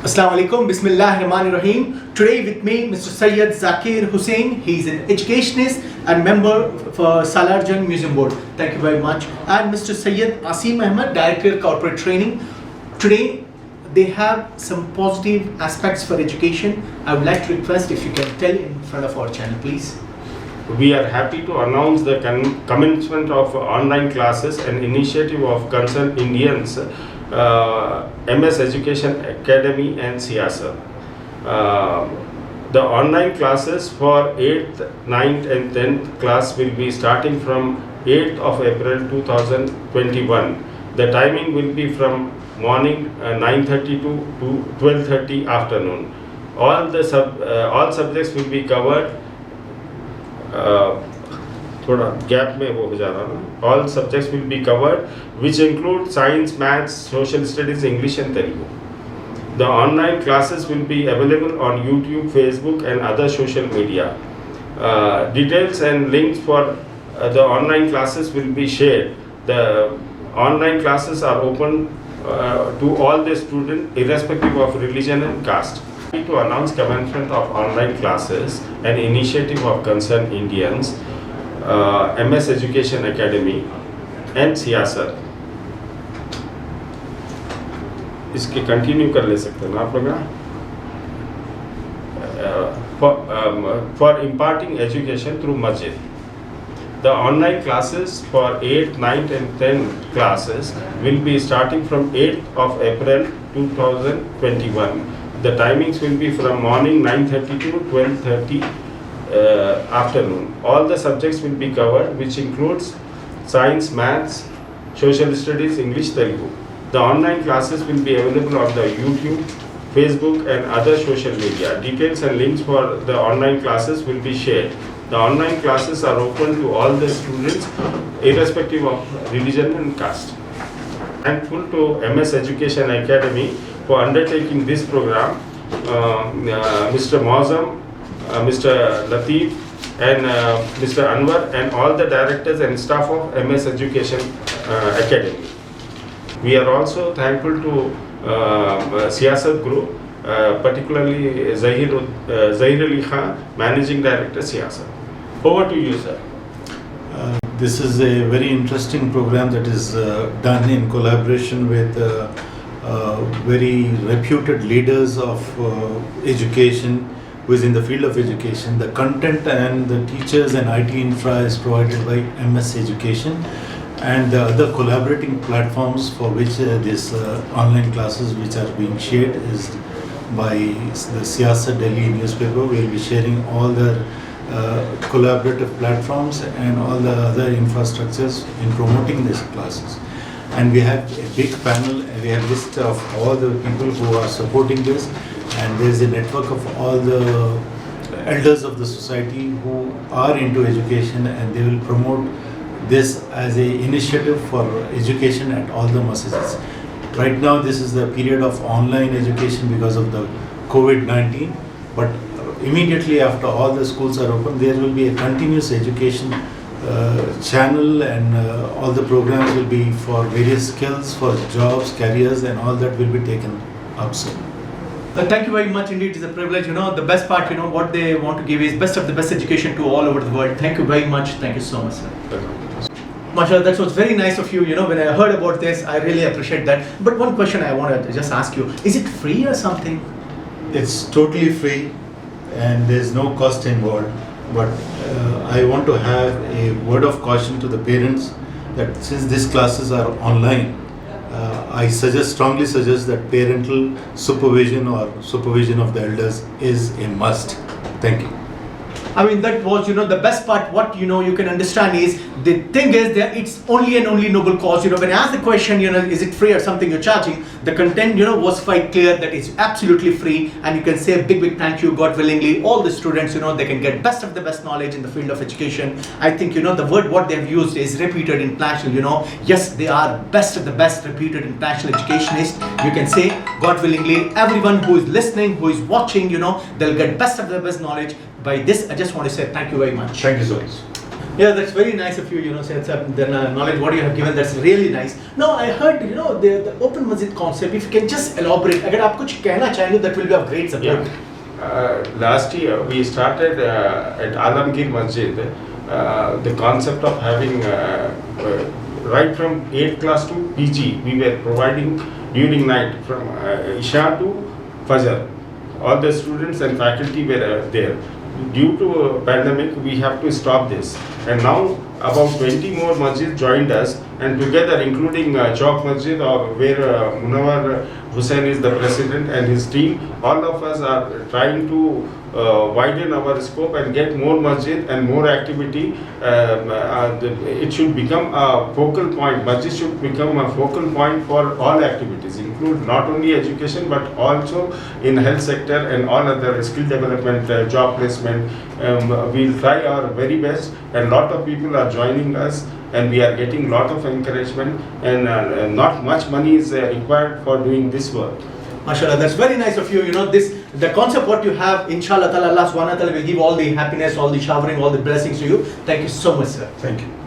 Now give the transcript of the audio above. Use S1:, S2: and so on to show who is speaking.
S1: Assalamu alaikum, Bismillahirrahmanirrahim. Today with me, Mr. Sayyid Zakir Hussain. He is an educationist and member for Salarjung Museum Board. Thank you very much. And Mr. Sayyid Asim Ahmed, Director Corporate Training. Today, they have some positive aspects for education. I would like to request if you can tell in front of our channel, please.
S2: We are happy to announce the commencement of online classes, an initiative of Concerned Indians, MS Education Academy and Siyasa. The online classes for 8th, 9th and 10th class will be starting from 8th of April 2021. The timing will be from morning 9:30 to 12:30 afternoon. All subjects will be covered. थोड़ा gap में वो हो जा रहा ना. All subjects will be covered, which include science, maths, social studies, English and Telugu. The online classes will be available on YouTube, Facebook and other social media. Details and links for the online classes will be shared. The online classes are open to all the students irrespective of religion and caste. To announce commencement of online classes, an initiative of Concerned Indians, MS Education Academy and Siyasa. इसके continue कर ले सकते हैं ना आप लोग. For imparting education through masjid. The online classes for 8th, 9th and 10th classes will be starting from 8th of April 2021. The timings will be from morning 9:30 to 12:30 afternoon. All the subjects will be covered, which includes science, maths, social studies, English, Telugu. The online classes will be available on the YouTube, Facebook and other social media. Details and links for the online classes will be shared. The online classes are open to all the students irrespective of religion and caste. Thankful to MS Education Academy for undertaking this program. Mr. Mausam, Mr. Latif and Mr. Anwar and all the directors and staff of MS Education Academy. We are also thankful to Siyasat Group, particularly Zahir Ali Khan, Managing Director Siyasat. Over to you, sir.
S3: This is a very interesting program that is done in collaboration with very reputed leaders of education within the field of education. The content and the teachers and IT infra is provided by MS Education, and the other collaborating platforms for which these online classes which are being shared is by the Siyasa Delhi newspaper. We will be sharing all the collaborative platforms and all the other infrastructures in promoting these classes. And we have a big panel, and we have a list of all the people who are supporting this, and there is a network of all the elders of the society who are into education, and they will promote this as an initiative for education at all the masjids. Right now this is the period of online education because of the COVID-19, but immediately after all the schools are open, there will be a continuous education channel, and all the programs will be for various skills, for jobs, careers, and all that will be taken up soon.
S1: Thank you very much indeed. It's a privilege. The best part, what they want to give is best of the best education to all over the world. Thank you very much. Thank you so much, sir. Mashallah, that was very nice of you. When I heard about this, I really appreciate that. But one question I want to just ask you: is it free or something?
S3: It's totally free, and there's no cost involved. But I want to have a word of caution to the parents that since these classes are online, I strongly suggest that parental supervision or supervision of the elders is a must. Thank you.
S1: I mean, that was, the best part. What, you can understand is, the thing is that it's only and only noble cause. When I asked the question, is it free or something you're charging? The content, was quite clear that it's absolutely free, and you can say a big thank you, God willingly. All the students, they can get best of the best knowledge in the field of education. I think, the word what they have used is reputed international, Yes, they are best of the best reputed international educationists. You can say, God willingly, everyone who is listening, who is watching, they'll get best of the best knowledge. By this, I just want to say thank you very much.
S3: Thank you so much.
S1: Yeah, that's very nice of you, since the knowledge what you have given, that's really nice. Now, I heard, the open masjid concept, if you can just elaborate, agar aap kuch kehna chahe, that will be of great support.
S2: Yeah. Last year we started at Alamgir Masjid the concept of having right from 8th class to PG, we were providing during night from Isha to Fajr. All the students and faculty were there. Due to pandemic, we have to stop this. And now about 20 more masjids joined us, and together, including Chowk Masjid, where Munawar Hussain is the president and his team, all of us are trying to widen our scope and get more masjid and more activity. It should become a focal point. Masjid should become a focal point for all activities, include not only education but also in health sector and all other skill development, job placement. We'll try our very best, and lot of people are joining us, and we are getting lot of encouragement, and not much money is required for doing this work.
S1: MashaAllah, that's very nice of you. The concept what you have, inshallah, Allah subhanahu wa ta'ala will give all the happiness, all the showering, all the blessings to you. Thank you so much, sir.
S3: Thank you.